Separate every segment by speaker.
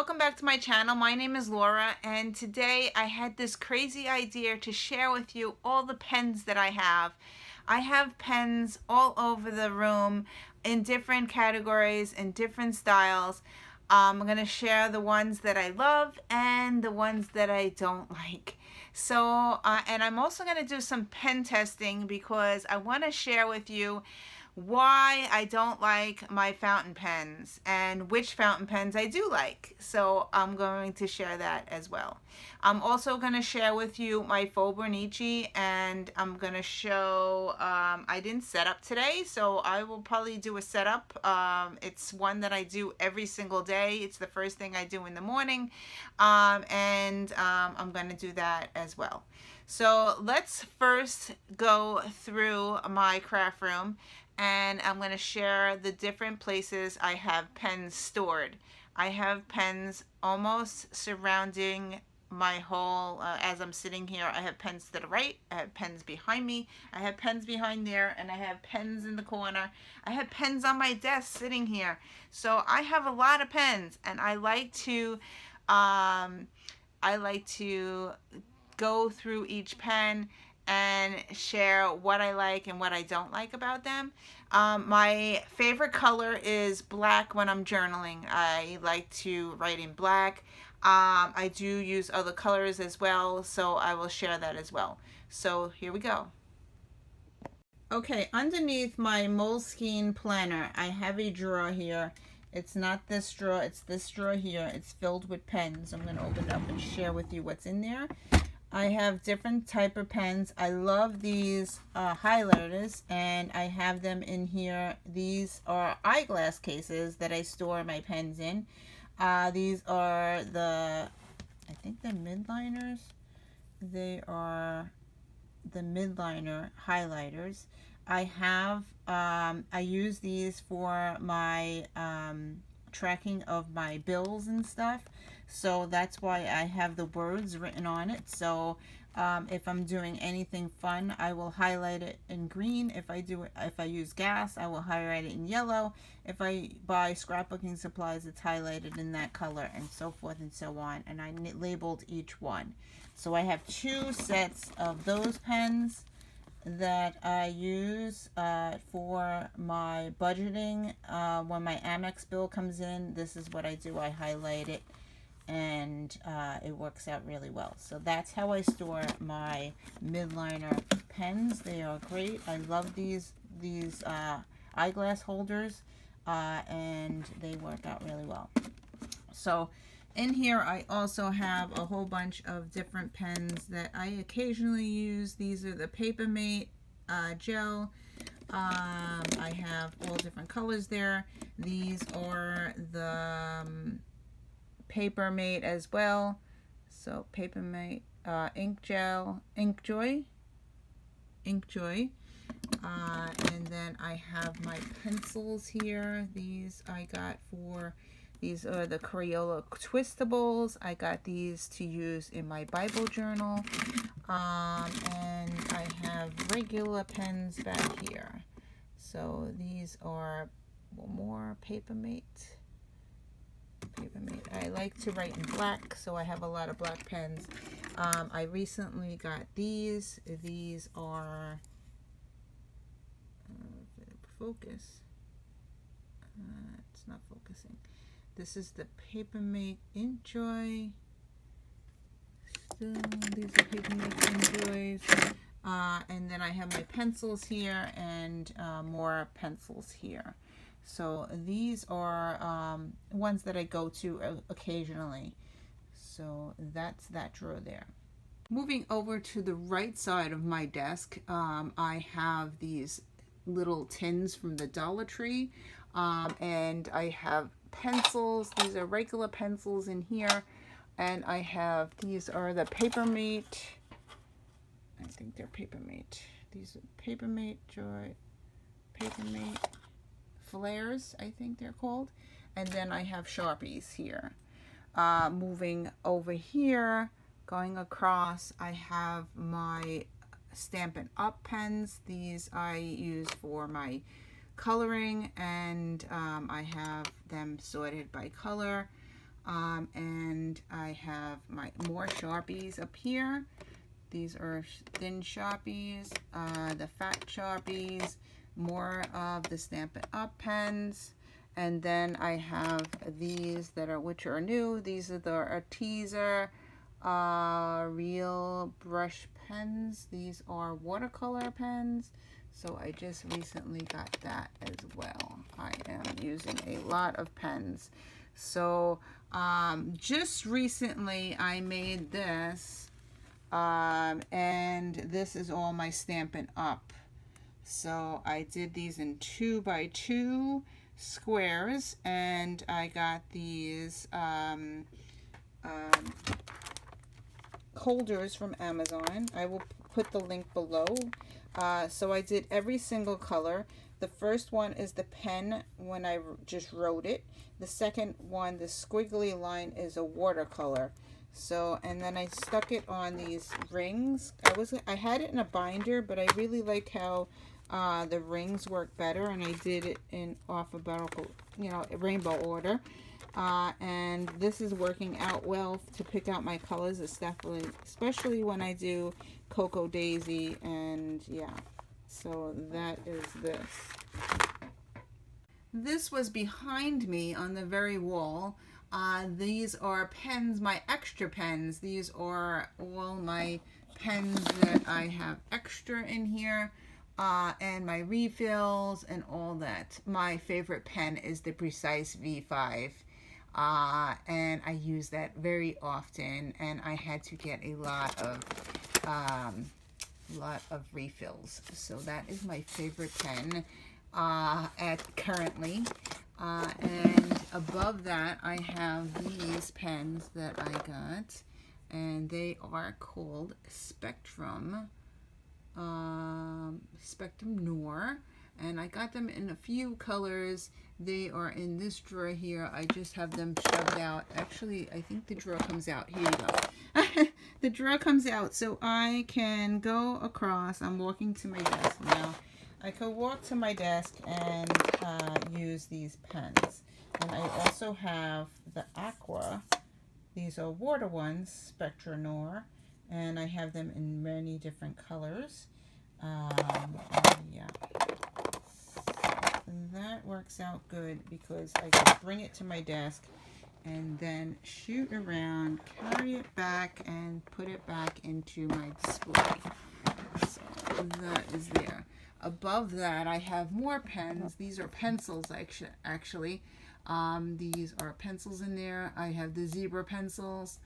Speaker 1: welcome back to my channel. My name is Laura, and today I had this crazy idea to share with you all the pens that I have. I have pens all over the room in different categories and different styles. I'm going to share the ones that I love and the ones that I don't like. So, and I'm also going to do some pen testing because I want to share with you why I don't like my fountain pens and which fountain pens I do like. So I'm going to share that as well. I'm also going to share with you my Fauxbernici, and I'm going to show, I didn't set up today, so I will probably do a setup. It's one that I do every single day. It's the first thing I do in the morning, and I'm going to do that as well. So let's first go through my craft room, and I'm going to share the different places I have pens stored. I have pens almost surrounding my whole, as I'm sitting here, I have pens to the right, I have pens behind me, I have pens behind there, and I have pens in the corner. I have pens on my desk sitting here. So I have a lot of pens, and I like to go through each pen and share what I like and what I don't like about them. My favorite color is black when I'm journaling. I like to write in black. I do use other colors as well, so I will share that as well. So here we go. Okay, underneath my Moleskine planner, I have a drawer here. It's not this drawer, it's this drawer here. It's filled with pens. I'm going to open it up and share with you what's in there. I have different type of pens. I love these highlighters, and I have them in here. These are eyeglass cases that I store my pens in. These are I think they're Midliners. They are the Midliner highlighters. I use these for my tracking of my bills and stuff. So that's why I have the words written on it. So if I'm doing anything fun, I will highlight it in green. If I use gas, I will highlight it in yellow. If I buy scrapbooking supplies, it's highlighted in that color, and so forth and so on. And I labeled each one. So I have 2 sets of those pens that I use for my budgeting. When my Amex bill comes in, this is what I do. I highlight it, and it works out really well. So that's how I store my Midliner pens. They are great. I love these eyeglass holders, and they work out really well. So in here I also have a whole bunch of different pens that I occasionally use. These are the Papermate gel. I have all different colors there. These are the Papermate as well. So Papermate ink gel, Inkjoy. And then I have my pencils here. These I got these are the Crayola Twistables. I got these to use in my Bible journal. And I have regular pens back here. So these are more Papermate. I like to write in black, so I have a lot of black pens. I recently got these. These are focus. It's not focusing. This is the Papermate Inkjoy. These are Papermate Inkjoys. And then I have my pencils here, and more pencils here. So these are ones that I go to occasionally. So that's that drawer there. Moving over to the right side of my desk, I have these little tins from the Dollar Tree, and I have pencils. These are regular pencils in here, and I have, these are the Papermate, I think they're Papermate. These are Papermate Flares, I think they're called. And then I have Sharpies here. Moving over here, going across, I have my Stampin Up pens. These I use for my coloring, and I have them sorted by color. And I have my more Sharpies up here. These are thin Sharpies, the fat Sharpies, more of the Stampin' Up pens. And then I have these that are, which are new. These are the Arteza real brush pens. These are watercolor pens. So I just recently got that as well. I am using a lot of pens. So just recently I made this, and this is all my Stampin' Up. So I did these in 2x2 squares, and I got these holders from Amazon. I will put the link below. So I did every single color. The first one is the pen when I just wrote it. The second one, the squiggly line, is a watercolor. So, and then I stuck it on these rings. I had it in a binder, but I really like how the rings work better, and I did it in alphabetical, rainbow order. And this is working out well to pick out my colors, especially when I do Cocoa Daisy, and yeah. So that is this. This was behind me on the very wall. These are pens, my extra pens. These are all my pens that I have extra in here, and my refills and all that. My favorite pen is the Precise V5, and I use that very often, and I had to get a lot of refills. So that is my favorite pen currently. And above that I have these pens that I got, and they are called Spectrum Noir, and I got them in a few colors. They are in this drawer here. I just have them shoved out. Actually, I think the drawer comes out. Here you go. The drawer comes out, so I can go across. I'm walking to my desk now. I could walk to my desk and use these pens. And I also have the Aqua. These are water ones, Spectra Noir, and I have them in many different colors. Yeah, so that works out good because I can bring it to my desk and then shoot around, carry it back, and put it back into my display. So that is there. Above that, I have more pens. These are pencils, actually. These are pencils in there. I have the zebra pencils.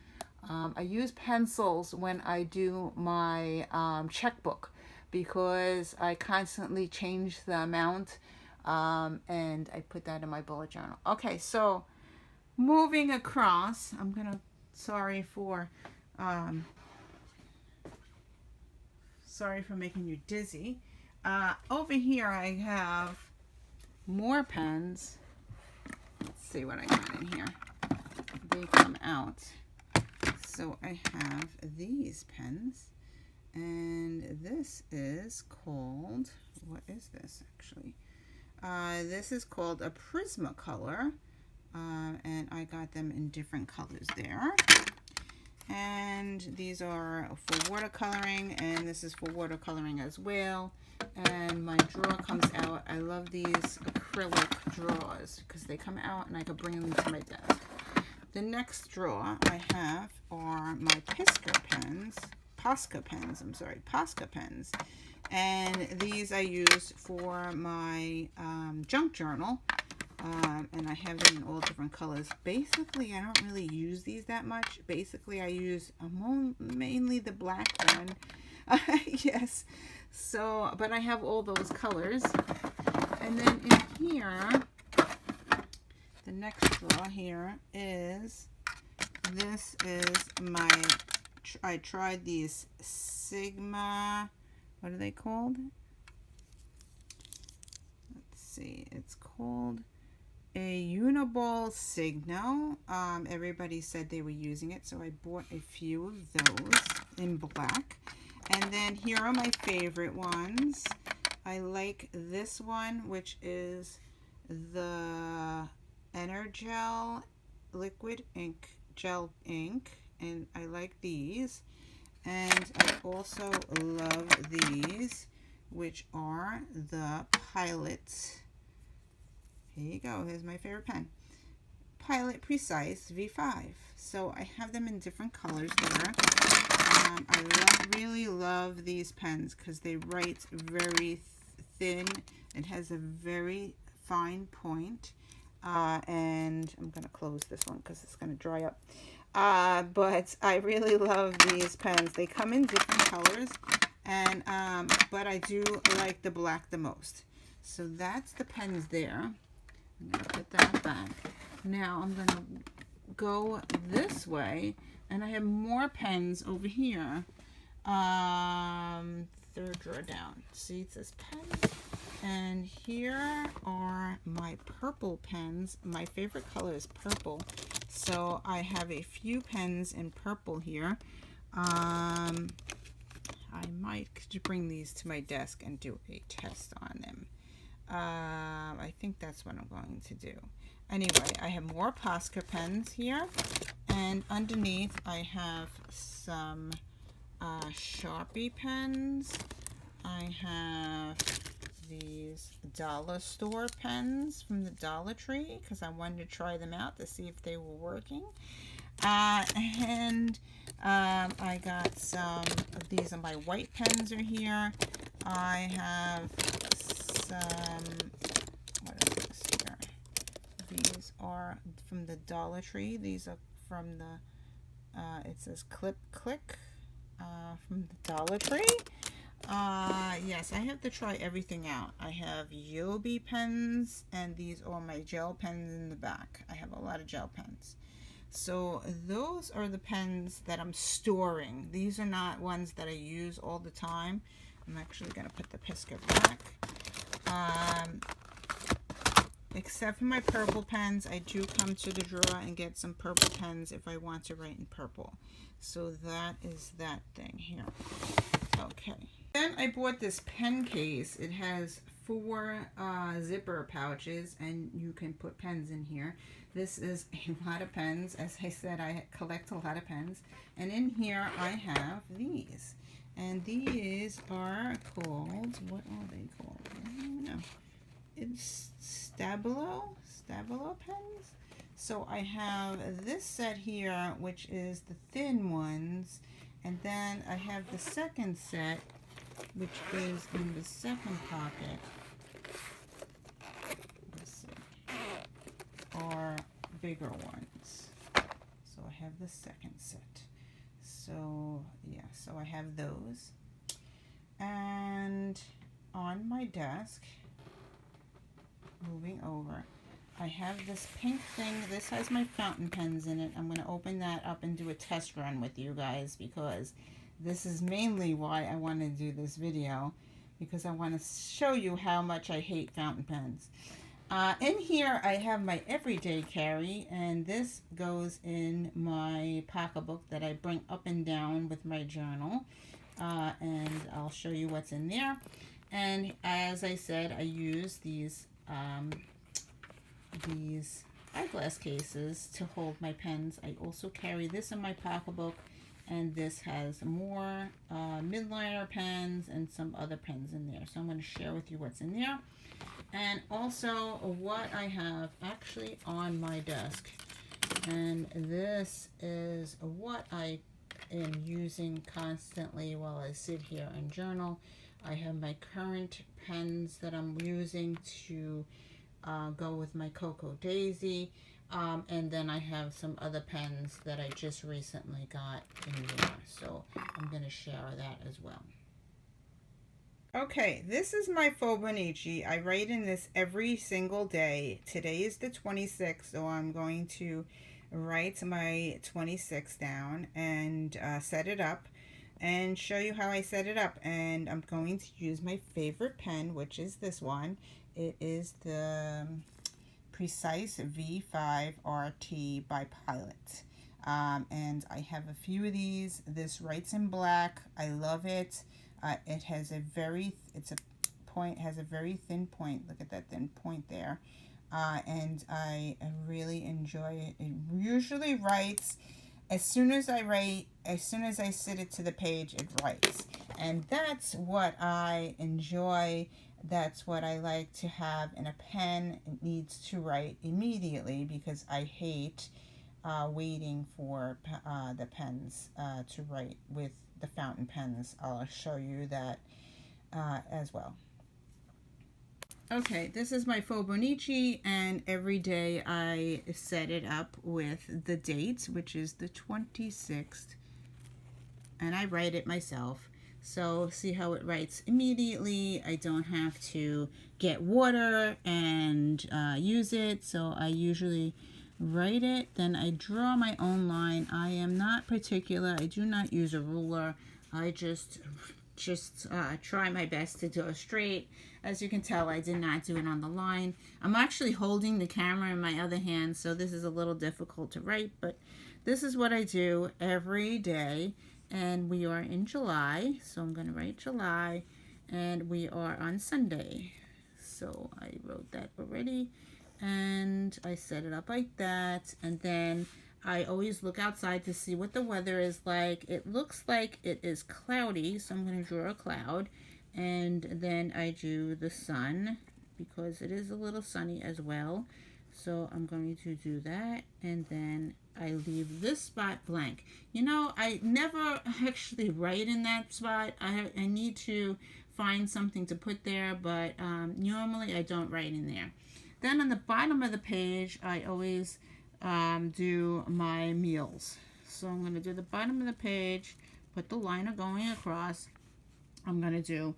Speaker 1: I use pencils when I do my checkbook because I constantly change the amount, and I put that in my bullet journal. Okay, so moving across, sorry for making you dizzy. Over here I have more pens. Let's see what I got in here. They come out. So I have these pens, and this is called, what is this actually? This is called a Prismacolor, and I got them in different colors there. And these are for watercoloring, and this is for watercoloring as well. And my drawer comes out. I love these acrylic drawers because they come out and I can bring them to my desk. The next drawer I have are my Posca pens. And these I use for my junk journal. And I have them in all different colors. Basically, I don't really use these that much. Basically, I use mainly the black one. Yes. So, but I have all those colors. And then in here, the next drawer here is, this is my, I tried these Sigma, what are they called? Let's see, it's called a Uni-ball Signo. Everybody said they were using it, so I bought a few of those in black. And then here are my favorite ones. I like this one, which is the Energel liquid ink, gel ink, and I like these. And I also love these, which are the Pilot. Here you go. Here's my favorite pen. Pilot Precise V5. So I have them in different colors there. Really love these pens because they write very thin. It has a very fine point. And I'm going to close this one because it's going to dry up. But I really love these pens. They come in different colors, and but I do like the black the most. So that's the pens there. I'm going to put that back. Now I'm going to go this way, and I have more pens over here. Third drawer down. See, it says pens. And here are my purple pens. My favorite color is purple. So I have a few pens in purple here. I might bring these to my desk and do a test on them. I think that's what I'm going to do. Anyway, I have more Posca pens here. And underneath I have some Sharpie pens. I have these dollar store pens from the Dollar Tree because I wanted to try them out to see if they were working. And I got some of these. My white pens are here. I have some, what is this here? These are from the Dollar Tree. These are from the, it says Clip Click from the Dollar Tree. Yes, I have to try everything out. I have Yobi pens, and these are my gel pens in the back. I have a lot of gel pens. So those are the pens that I'm storing. These are not ones that I use all the time. I'm actually going to put the Pisca back. Except for my purple pens, I do come to the drawer and get some purple pens if I want to write in purple. So that is that thing here. Okay. Then I bought this pen case. It has 4 zipper pouches, and you can put pens in here. This is a lot of pens. As I said, I collect a lot of pens. And in here I have these. And these are called, what are they called? I don't even know. It's Stabilo pens. So I have this set here, which is the thin ones. And then I have the second set, which is in the second pocket. Let's see. Are bigger ones. So I have the second set. So yeah, so I have those. And on my desk, moving over, I have this pink thing. This has my fountain pens in it. I'm going to open that up and do a test run with you guys because this is mainly why I want to do this video, because I want to show you how much I hate fountain pens. In here I have my everyday carry, and this goes in my pocketbook that I bring up and down with my journal, and I'll show you what's in there. And as I said, I use these eyeglass cases to hold my pens. I also carry this in my pocketbook, and this has more Midliner pens and some other pens in there. So I'm going to share with you what's in there, and also what I have actually on my desk. And this is what I am using constantly while I sit here and journal. I have my current pens that I'm using to go with my Cocoa Daisy, and then I have some other pens that I just recently got in there, so I'm going to share that as well. Okay, this is my Fobonichi. I write in this every single day. Today is the 26th, so I'm going to write my 26 down and set it up and show you how I set it up. And I'm going to use my favorite pen, which is this one. It is the Precise V5 RT by Pilot. And I have a few of these. This writes in black. I love it. It has a very, has a very thin point. Look at that thin point there. and I really enjoy it. It usually writes as soon as I sit it to the page, it writes. And that's what I enjoy. That's what I like to have in a pen. It needs to write immediately because I hate waiting for the pens to write with the fountain pens. I'll show you that as well. Okay, this is my Fauxbonichi, and every day I set it up with the date, which is the 26th, and I write it myself. So see how it writes immediately. I don't have to get water and use it, so I usually write it, then I draw my own line. I am not particular. I do not use a ruler. I just try my best to go straight. As you can tell, I did not do it on the line. I'm actually holding the camera in my other hand, so this is a little difficult to write, but this is what I do every day. And we are in July, so I'm going to write July, and we are on Sunday. So I wrote that already, and I set it up like that, and then I always look outside to see what the weather is like. It looks like it is cloudy, so I'm going to draw a cloud, and then I do the sun because it is a little sunny as well. So I'm going to do that, and then I leave this spot blank. You know, I never actually write in that spot. I need to find something to put there, but normally I don't write in there. Then on the bottom of the page, I always do my meals. So I'm going to do the bottom of the page, put the liner going across. I'm going to do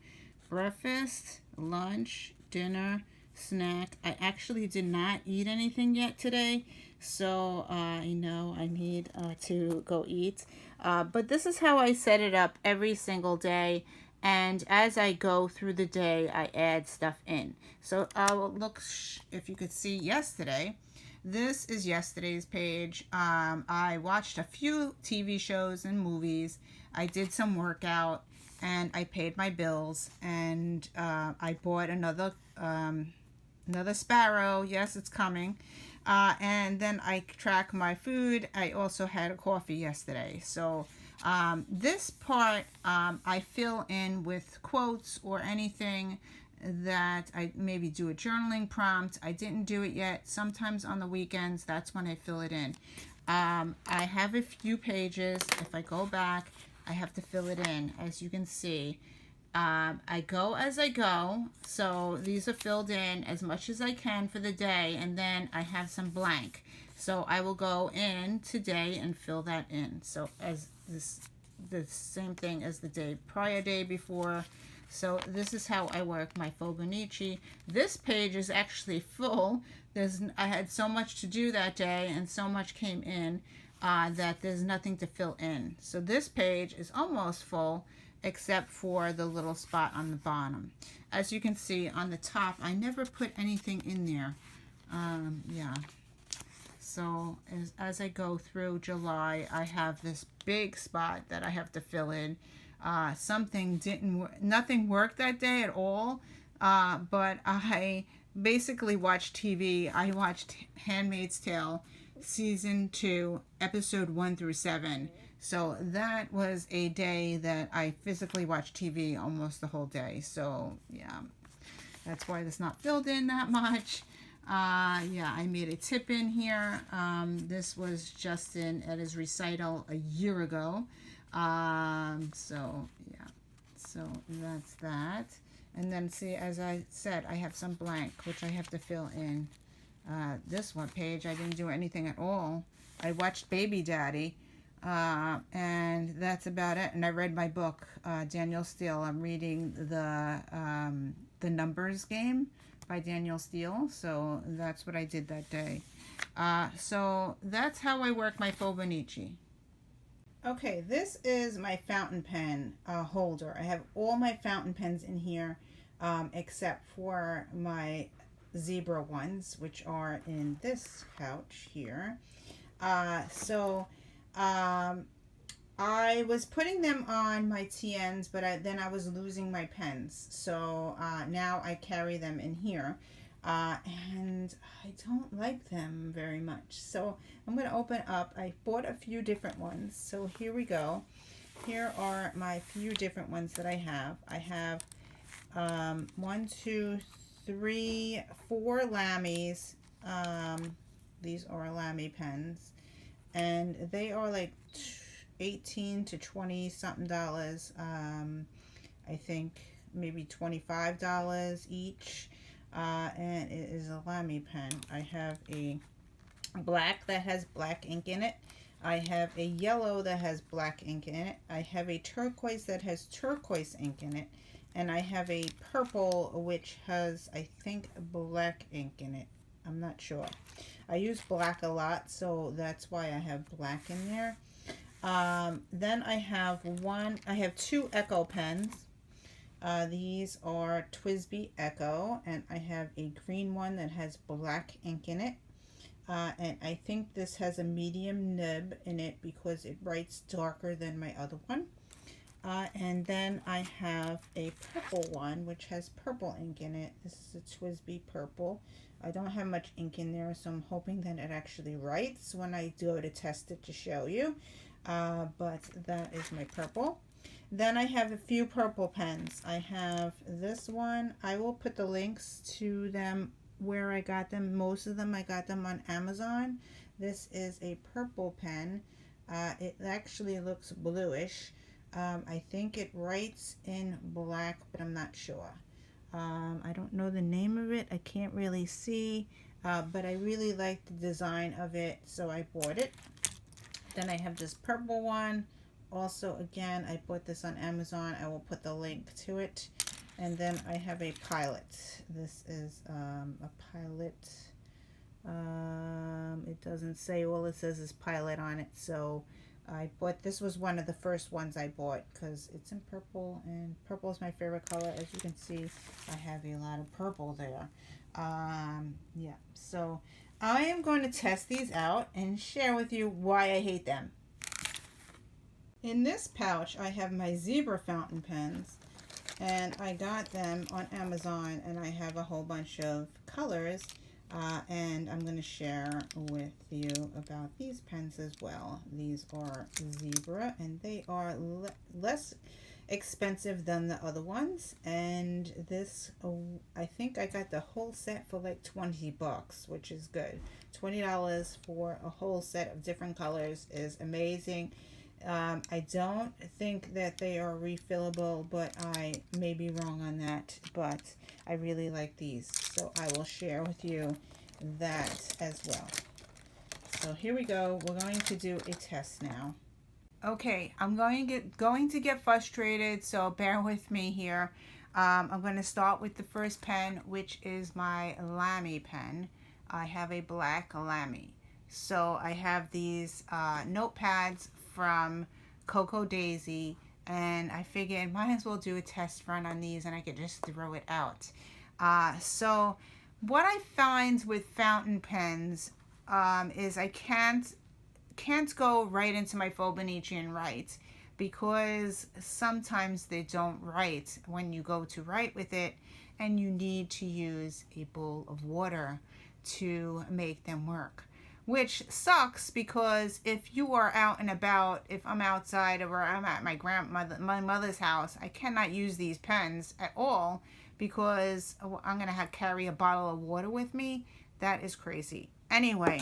Speaker 1: breakfast, lunch, dinner, snack. I actually did not eat anything yet today, so I know I need to go eat. But this is how I set it up every single day. And as I go through the day, I add stuff in. So I'll look, if you could see yesterday, this is yesterday's page. I watched a few TV shows and movies. I did some workout, and I paid my bills, and I bought another sparrow. Yes, it's coming. And then I track my food. I also had a coffee yesterday. So this part I fill in with quotes or anything that I maybe do a journaling prompt. I didn't do it yet. Sometimes on the weekends, that's when I fill it in. I have a few pages. If I go back, I have to fill it in. As you can see, I go as I go. So these are filled in as much as I can for the day, and then I have some blank. So I will go in today and fill that in. So as the same thing as the day before. So this is how I work my Fauxbonichi. This page is actually full. I had so much to do that day, and so much came in that there's nothing to fill in. So this page is almost full, except for the little spot on the bottom. As you can see on the top, I never put anything in there. Yeah. So as I go through July, I have this big spot that I have to fill in. Nothing worked that day at all, but I basically watched TV. I watched Handmaid's Tale season 2, episode 1 through 7. So that was a day that I physically watched TV almost the whole day. So yeah, that's why it's not filled in that much. Yeah, I made a tip in here. This was Justin at his recital a year ago. So yeah, so that's that. And then see, as I said, I have some blank, which I have to fill in. This one page, I didn't do anything at all. I watched Baby Daddy, and that's about it. And I read my book, Daniel Steele. I'm reading the Numbers Game by Daniel Steele. So that's what I did that day. So that's how I work my Fauxbonichi. Okay, this is my fountain pen holder. I have all my fountain pens in here, except for my zebra ones, which are in this pouch here. I was putting them on my TNs, but then I was losing my pens. So now I carry them in here. and I don't like them very much. So I'm going to open up. I bought a few different ones. So here we go. Here are my few different ones that I have. I have 1, 2, 3, 4 Lamys. These are Lamy Pens, and they are like 18 to 20 something dollars. I think maybe $25 each. And it is a Lamy pen. I have a black that has black ink in it. I have a yellow that has black ink in it. I have a turquoise that has turquoise ink in it. And I have a purple which has, I think, black ink in it. I'm not sure. I use black a lot, so that's why I have black in there. Then I have 2 Echo pens. These are TWSBI Echo, and I have a green one that has black ink in it. And I think this has a medium nib in it because it writes darker than my other one. And then I have a purple one which has purple ink in it. This is a TWSBI purple. I don't have much ink in there, so I'm hoping that it actually writes when I go to test it to show you. But that is my purple. Then I have a few purple pens. I have this one. I will put the links to them where I got them. Most of them I got them on Amazon. This is a purple pen. It actually looks bluish. I think it writes in black, but I'm not sure. I don't know the name of it. I can't really see, but I really like the design of it, so I bought it. Then I have this purple one. Also, again, I bought this on Amazon. I will put the link to it. And then I have a Pilot. This is a Pilot. It doesn't say, all it says is Pilot on it. So I bought, this was one of the first ones I bought because it's in purple, and purple is my favorite color. As you can see, I have a lot of purple there. Yeah, so I am going to test these out and share with you why I hate them. In this pouch, I have my zebra fountain pens, and I got them on Amazon, and I have a whole bunch of colors, and I'm going to share with you about these pens as well. These are zebra, and they are less expensive than the other ones, and this, I think I got the whole set for like 20 bucks, which is good. $20 for a whole set of different colors is amazing. I don't think that they are refillable, but I may be wrong on that, but I really like these, so I will share with you that as well. So here we go. We're going to do a test now. Okay, I'm going to get frustrated, so bear with me here. I'm going to start with the first pen, which is my Lamy pen. I have a black Lamy. So I have these notepads from Cocoa Daisy, and I figured might as well do a test run on these and I could just throw it out. So what I find with fountain pens is I can't go right into my Fauxbonacci and write, because sometimes they don't write when you go to write with it, and you need to use a bowl of water to make them work. Which sucks, because if you are out and about, if I'm outside or I'm at my mother's house, I cannot use these pens at all because I'm going to carry a bottle of water with me. That is crazy. Anyway,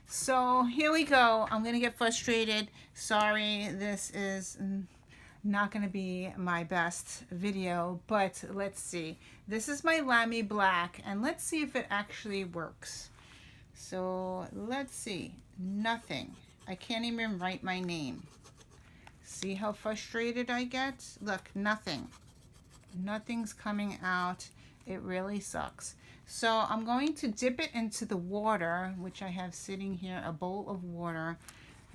Speaker 1: so here we go. I'm going to get frustrated. Sorry, this is not going to be my best video, but let's see. This is my Lamy Black, and let's see if it actually works. So let's see. Nothing. I can't even write my name. See how frustrated I get? Look, nothing. Nothing's coming out. It really sucks. So I'm going to dip it into the water, which I have sitting here, a bowl of water,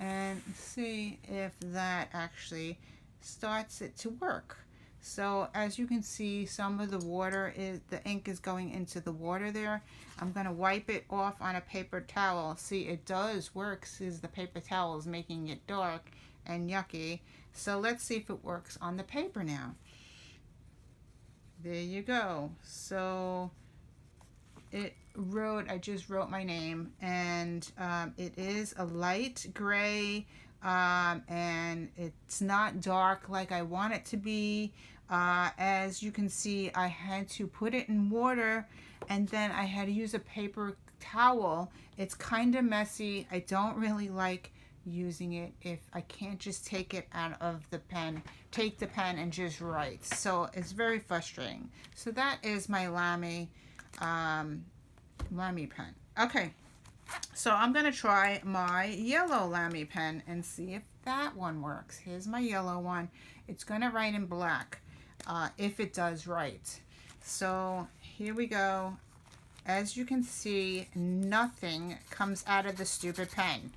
Speaker 1: and see if that actually starts it to work. So as you can see, some of the water is, the ink is going into the water there. I'm going to wipe it off on a paper towel. See, it does work, since the paper towel is making it dark and yucky. So let's see if it works on the paper now. There you go. So I just wrote my name, and it is a light gray, and it's not dark like I want it to be. As you can see, I had to put it in water, and then I had to use a paper towel. It's kind of messy. I don't really like using it if I can't just take it out of the pen, take the pen and just write. So it's very frustrating. So that is my Lamy pen. Okay, so I'm gonna try my yellow Lamy pen and see if that one works. Here's my yellow one. It's gonna write in black, if it does write. So here we go. As you can see, nothing comes out of the stupid pen.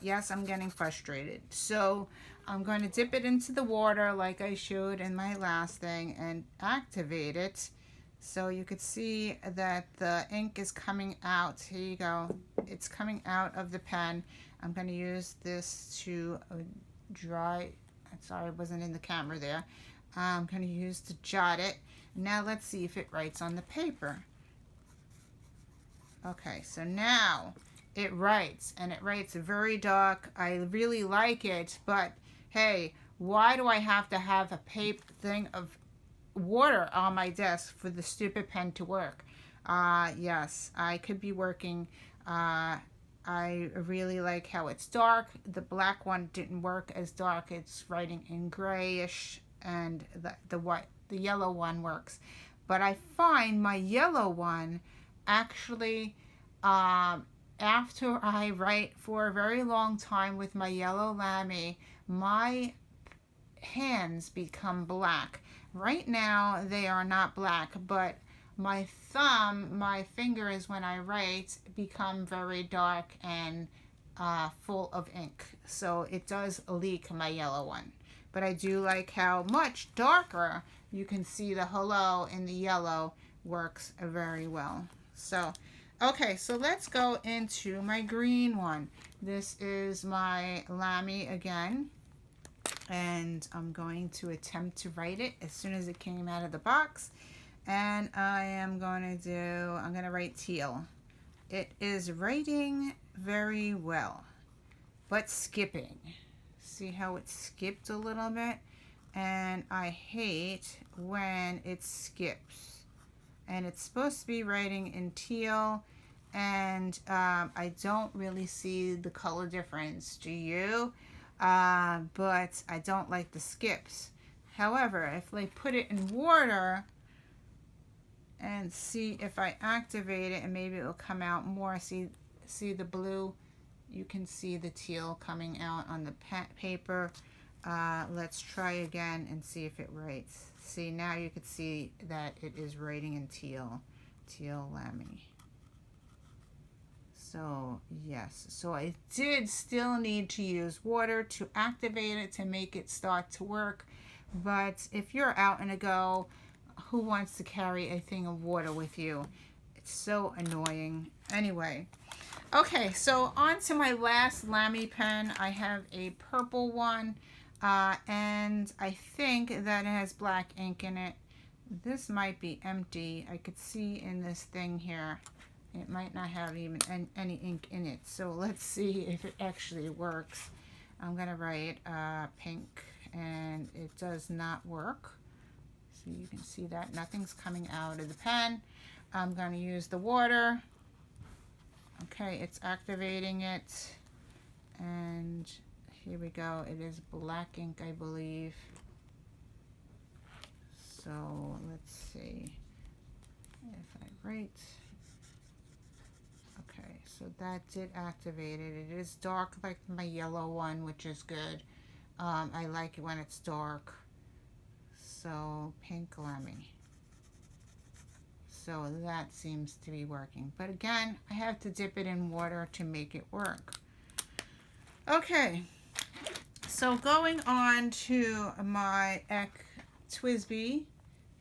Speaker 1: Yes, I'm getting frustrated. So I'm going to dip it into the water like I showed in my last thing and activate it. So you could see that the ink is coming out. Here you go. It's coming out of the pen. I'm going to use this to dry. Sorry, I wasn't in the camera there. I'm going to use to jot it. Now let's see if it writes on the paper. Okay, so now it writes, and it writes very dark. I really like it, but hey, why do I have to have a paper thing of water on my desk for the stupid pen to work? Yes, I could be working. I really like how it's dark. The black one didn't work as dark. It's writing in grayish, and the yellow one works. But I find my yellow one actually, after I write for a very long time with my yellow Lamy, my hands become black. Right now they are not black, but my thumb, my fingers when I write become very dark and full of ink. So it does leak my yellow one. But I do like how much darker you can see the hello in the yellow works very well. So okay, so let's go into my green one. This is my Lamy again, and I'm going to attempt to write it as soon as it came out of the box. And I'm going to write teal. It is writing very well, but skipping. See how it skipped a little bit? And I hate when it skips. And it's supposed to be writing in teal, and I don't really see the color difference. Do you? But I don't like the skips. However, if I put it in water and see if I activate it, and maybe it will come out more. See the blue? You can see the teal coming out on the paper. Let's try again and see if it writes. See, now you can see that it is writing in teal Lamy. So yes, so I did still need to use water to activate it to make it start to work. But if you're out and go, who wants to carry a thing of water with you? It's so annoying. Anyway, okay, so on to my last Lamy pen. I have a purple one. And I think that it has black ink in it. This might be empty. I could see in this thing here, it might not have even any ink in it. So let's see if it actually works. I'm gonna write pink, and it does not work. So you can see that nothing's coming out of the pen. I'm gonna use the water. Okay, it's activating it, and here we go. It is black ink, I believe. So let's see if I write. Okay, so that did activate it. It is dark like my yellow one, which is good. I like it when it's dark. So pink Lamy. So that seems to be working. But again, I have to dip it in water to make it work. Okay. So going on to my TWSBI,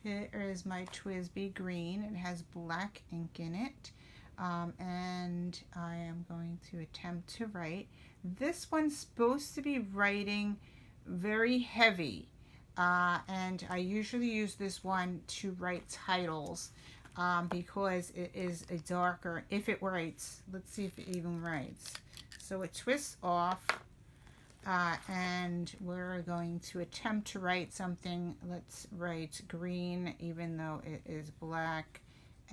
Speaker 1: here is my TWSBI green. It has black ink in it, and I am going to attempt to write. This one's supposed to be writing very heavy, and I usually use this one to write titles. because it is a darker, if it writes. Let's see if it even writes. So it twists off, and we're going to attempt to write something. Let's write green, even though it is black.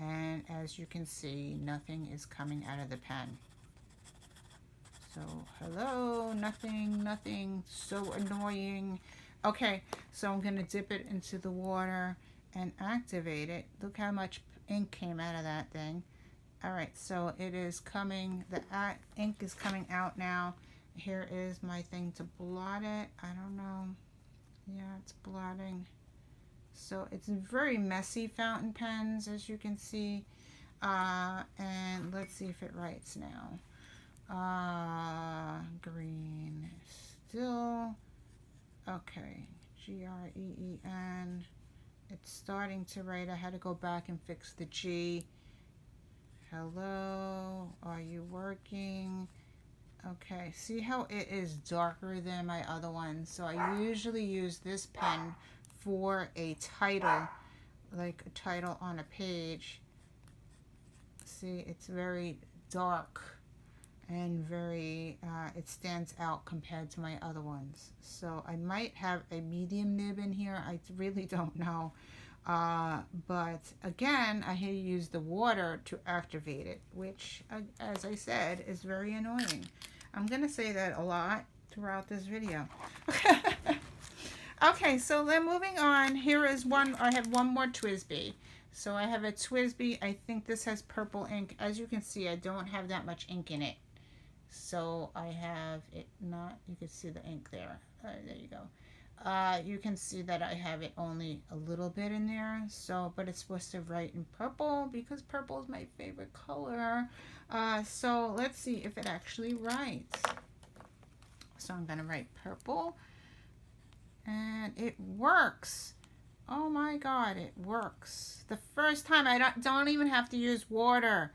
Speaker 1: And as you can see, nothing is coming out of the pen. So, hello, nothing, nothing, so annoying. Okay, so I'm going to dip it into the water and activate it. Look how much ink came out of that thing. All right, so it is coming, the ink is coming out now. Here is my thing to blot it. I don't know. Yeah, it's blotting. So it's very messy fountain pens, as you can see. And let's see if it writes now. Green still. Okay, Green. It's starting to write. I had to go back and fix the G. Hello, are you working? Okay, see how it is darker than my other one. So I usually use this pen for a title, like a title on a page. See, it's very dark and very, it stands out compared to my other ones. So I might have a medium nib in here. I really don't know. But again, I had to use the water to activate it, which, as I said, is very annoying. I'm going to say that a lot throughout this video. Okay, so then moving on, here is one, I have one more TWSBI. So I have a TWSBI, I think this has purple ink. As you can see, I don't have that much ink in it. So I have it not, you can see the ink there. There you go. You can see that I have it only a little bit in there. So, but it's supposed to write in purple because purple is my favorite color. So let's see if it actually writes. So I'm going to write purple. And it works. Oh my God, it works. The first time I don't even have to use water.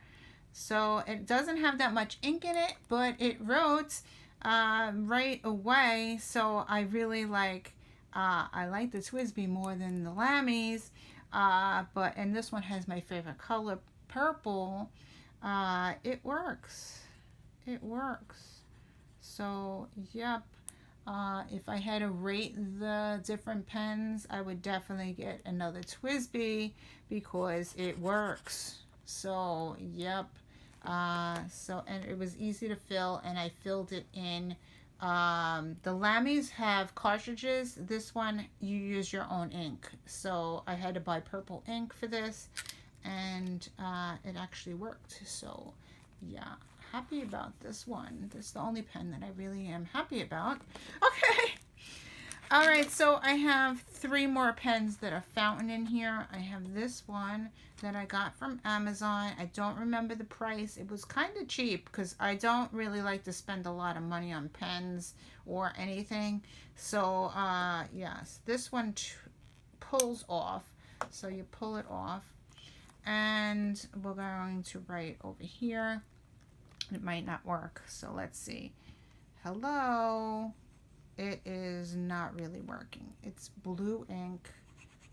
Speaker 1: So it doesn't have that much ink in it, but it wrote right away. So I really like, I like the TWSBI more than the Lamys. And this one has my favorite color, purple. It works. It works. So, yep. If I had to rate the different pens, I would definitely get another TWSBI because it works. So, yep. And it was easy to fill, and I filled it in. The Lamys have cartridges. This one, you use your own ink. So I had to buy purple ink for this, and it actually worked. So, yeah. Happy about this one. This is the only pen that I really am happy about. Okay. All right, so I have 3 more pens that are fountain in here. I have this one that I got from Amazon. I don't remember the price. It was kind of cheap because I don't really like to spend a lot of money on pens or anything. So, yes, this one pulls off. So you pull it off. And we're going to write over here. It might not work, so let's see. Hello. It is not really working. It's blue ink,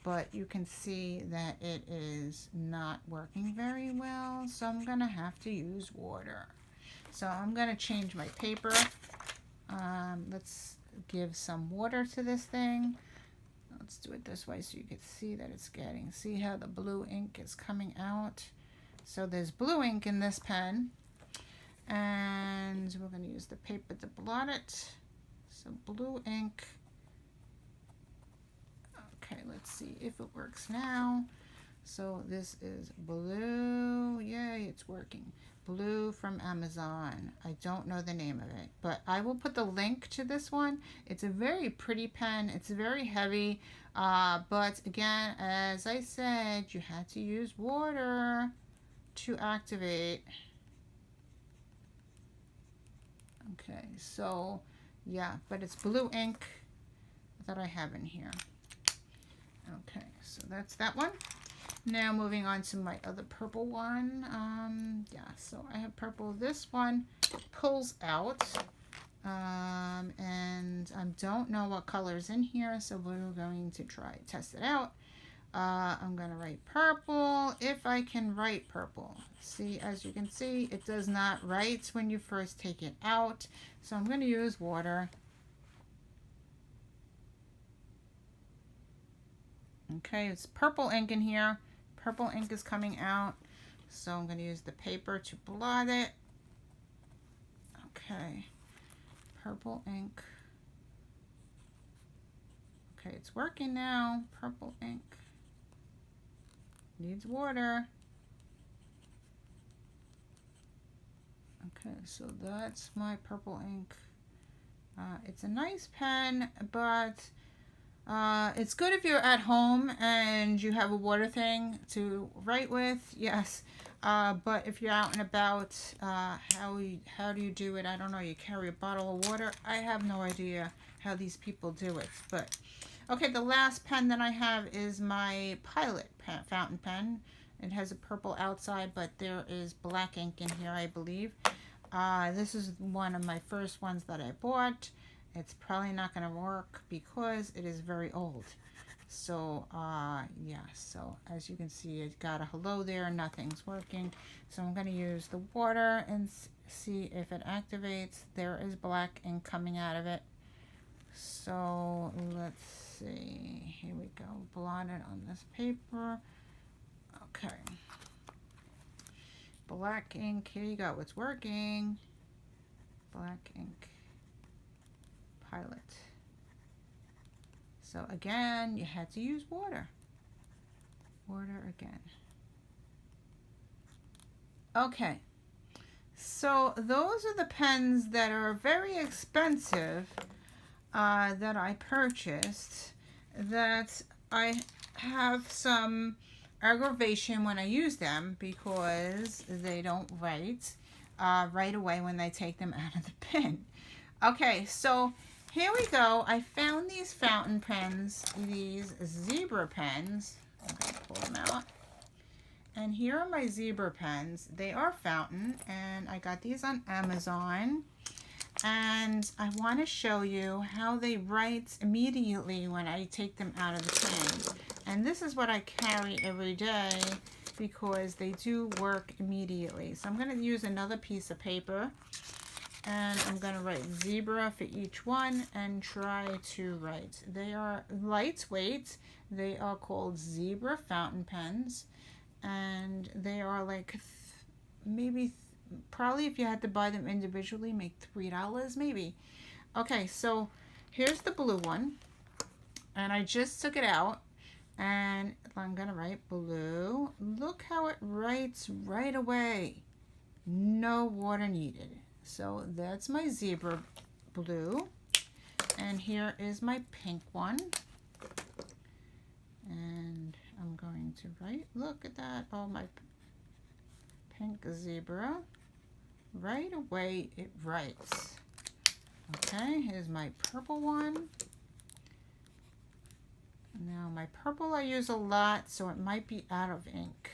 Speaker 1: but you can see that it is not working very well, so I'm gonna have to use water. So I'm gonna change my paper. Let's give some water to this thing. Let's do it this way so you can see that it's getting, see how the blue ink is coming out. So there's blue ink in this pen. And we're going to use the paper to blot it. So blue ink. Okay, let's see if it works now. So this is blue. Yay, it's working. Blue from Amazon. I don't know the name of it, but I will put the link to this one. It's a very pretty pen. It's very heavy. But again, as I said, you had to use water to activate. Okay, so yeah, but it's blue ink that I have in here. Okay, so that's that one. Now moving on to my other purple one. Yeah, so I have purple. This one pulls out. And I don't know what color is in here, so we're going to try test it out. I'm going to write purple, if I can write purple. See, as you can see, it does not write when you first take it out. So I'm going to use water. Okay, it's purple ink in here. Purple ink is coming out. So I'm going to use the paper to blot it. Okay, purple ink. Okay, it's working now. Purple ink. Needs water. Okay, so that's my purple ink. It's a nice pen, but it's good if you're at home and you have a water thing to write with, yes. But if you're out and about, how do you do it? I don't know. You carry a bottle of water. I have no idea how these people do it. But okay, the last pen that I have is my Pilot pen, fountain pen. It has a purple outside, but there is black ink in here, I believe. This is one of my first ones that I bought. It's probably not going to work because it is very old. So, yeah, so as you can see, it got a hello there, nothing's working. So I'm going to use the water and see if it activates. There is black ink coming out of it. So let's see, here we go, blot it on this paper. Okay, black ink, here you go, it's working. Black ink, Pilot. So again, you had to use water. Water again. Okay, so those are the pens that are very expensive that I purchased, that I have some aggravation when I use them because they don't write right away when they take them out of the pen. Okay, so here we go. I found these fountain pens, these zebra pens. I'm going to pull them out. And here are my zebra pens. They are fountain, and I got these on Amazon. And I want to show you how they write immediately when I take them out of the pen. And this is what I carry every day because they do work immediately. So I'm going to use another piece of paper. And I'm going to write zebra for each one and try to write. They are lightweight. They are called zebra fountain pens. And they are like probably if you had to buy them individually, make $3 maybe. Okay, so here's the blue one. And I just took it out. And I'm going to write blue. Look how it writes right away. No water needed. So that's my zebra blue. And here is my pink one. And I'm going to write, look at that. Oh, my pink zebra. Right away it writes. Okay, here's my purple one. Now my purple I use a lot, so it might be out of ink.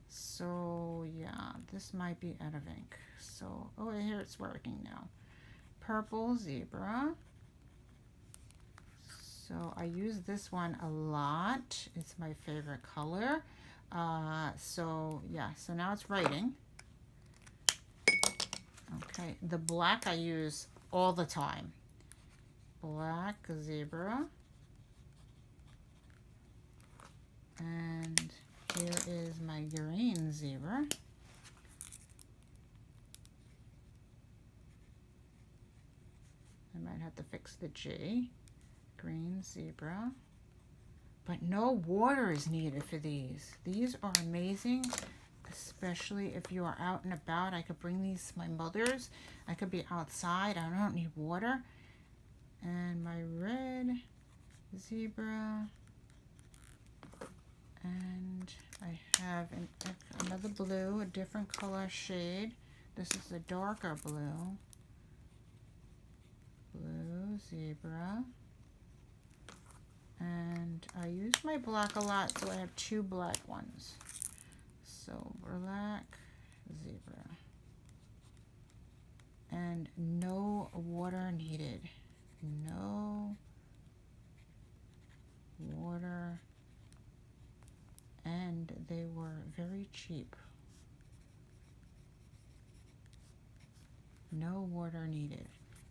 Speaker 1: So yeah, this might be out of ink. So, oh, here it's working now. Purple zebra. So I use this one a lot. It's my favorite color. So yeah, so now it's writing. Okay, the black I use all the time. Black zebra. And here is my green zebra. I might have to fix the G. Green zebra. But no water is needed for these. These are amazing, especially if you are out and about. I could bring these to my mother's. I could be outside. I don't need water. And my red zebra. And I have another blue, a different color shade. This is a darker blue. Blue zebra. And I use my black a lot, so I have two black ones. So black zebra. And no water needed. No water No water needed.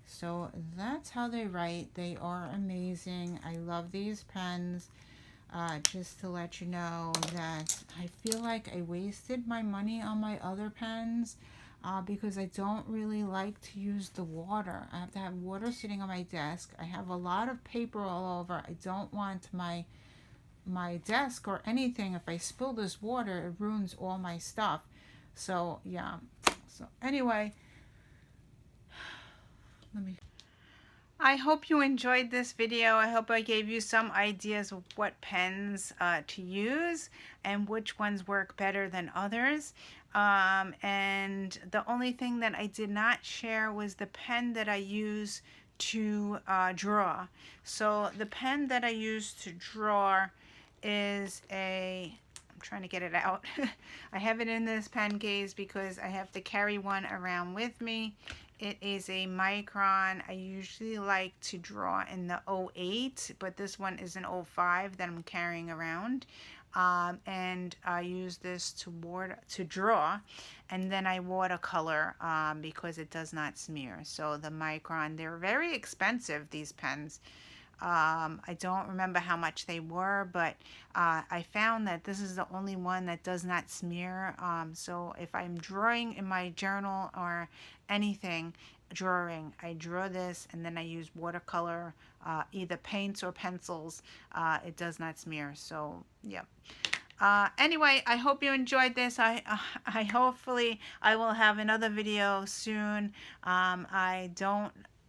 Speaker 1: So that's how they write. They are amazing. I love these pens. Just to let you know that I feel like I wasted my money on my other pens because I don't really like to use the water. I have to have water sitting on my desk. I have a lot of paper all over. I don't want my desk or anything. If I spill this water, it ruins all my stuff. So yeah. So anyway, I hope you enjoyed this video. I hope I gave you some ideas of what pens to use and which ones work better than others. And the only thing that I did not share was the pen that I use to draw. So the pen that I use to draw is I'm trying to get it out. I have it in this pen case because I have to carry one around with me. It is a Micron. I usually like to draw in the 08, but this one is an 05 that I'm carrying around. And I use this to draw, and then I watercolor because it does not smear. So the Micron, they're very expensive, these pens. I don't remember how much they were, but I found that this is the only one that does not smear. So if I'm drawing in my journal or anything, I draw this and then I use watercolor, either paints or pencils. It does not smear. So yeah. Anyway, I hope you enjoyed this. I hopefully I will have another video soon.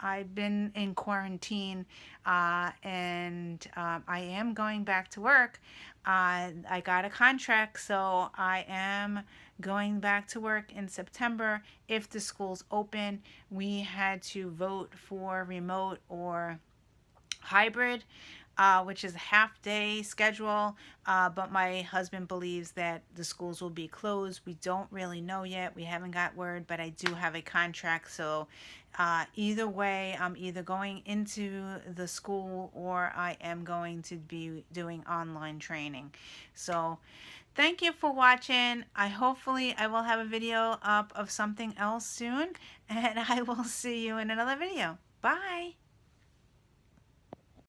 Speaker 1: I've been in quarantine and I am going back to work. I got a contract, so I am going back to work in September if the schools open. We had to vote for remote or hybrid, which is a half-day schedule, but my husband believes that the schools will be closed. We don't really know yet. We haven't got word, but I do have a contract, so either way, I'm either going into the school or I am going to be doing online training. So thank you for watching. Hopefully I will have a video up of something else soon, and I will see you in another video. Bye.